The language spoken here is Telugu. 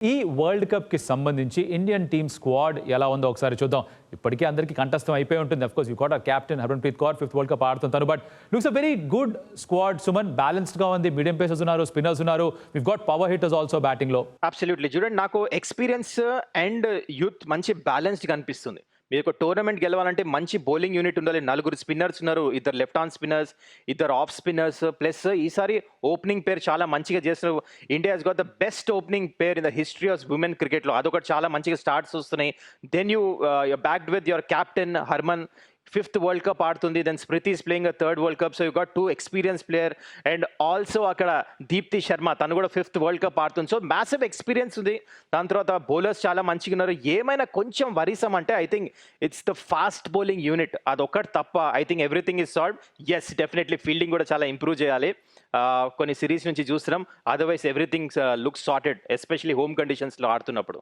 ఈ వరల్డ్ కప్‌కి సంబంధించి ఇండియన్ టీమ్ స్క్వాడ్ ఎలా ఉందో ఒకసారి చూద్దాం. ఇప్పటికే అందరికీ కంఠస్థం అయిపోయి ఉంటుంది. Of course you got our captain Harmanpreet Kaur 5th world cup ఆడుతుంటారు. But looks a very good squad Suman. బ్యాలెన్స్డ్‌గా ఉంది. మీడియం పేసర్స్ ఉన్నారు, స్పిన్నర్స్ ఉన్నారు. We've got power hitters also బ్యాటింగ్‌లో. అబ్సల్యూట్లీ. చూడండి, నాకు ఎక్స్‌పీరియన్స్ అండ్ యూత్ మంచి బ్యాలెన్స్డ్‌గా అనిపిస్తుంది. మీరు ఒక టోర్నమెంట్ గెలవాలంటే మంచి బౌలింగ్ యూనిట్ ఉండాలి. 4 స్పిన్నర్స్ ఉన్నారు. 2 left arm spinners, 2 off spinners. Plus ఈసారి ఓపెనింగ్ పేర్ చాలా మంచిగా చేస్తున్నారు. India has got the best opening pair in the history of women క్రికెట్లో. అదొకటి చాలా మంచిగా స్టార్ట్స్ వస్తున్నాయి. Then you backed with your captain Harman. 5th world cup ఆడుతుంది. Then Smriti is playing a 3rd world cup. So you got 2 experience player. And also అక్కడ దీప్తి శర్మ, తను కూడా 5th వరల్డ్ కప్ ఆడుతుంది. సో మ్యాసివ్ ఎక్స్పీరియన్స్ ఉంది. దాని తర్వాత బౌలర్స్ చాలా మంచిగా ఉన్నారు. ఏమైనా కొంచెం వరీసం అంటే I think it's the fast bowling unit. అదొక్కటి తప్ప I think everything is solve. Yes, definitely fielding కూడా చాలా ఇంప్రూవ్ చేయాలి. కొన్ని సిరీస్ నుంచి చూస్తున్నాం. Otherwise everything looks sorted, especially home కండిషన్స్లో ఆడుతున్నప్పుడు.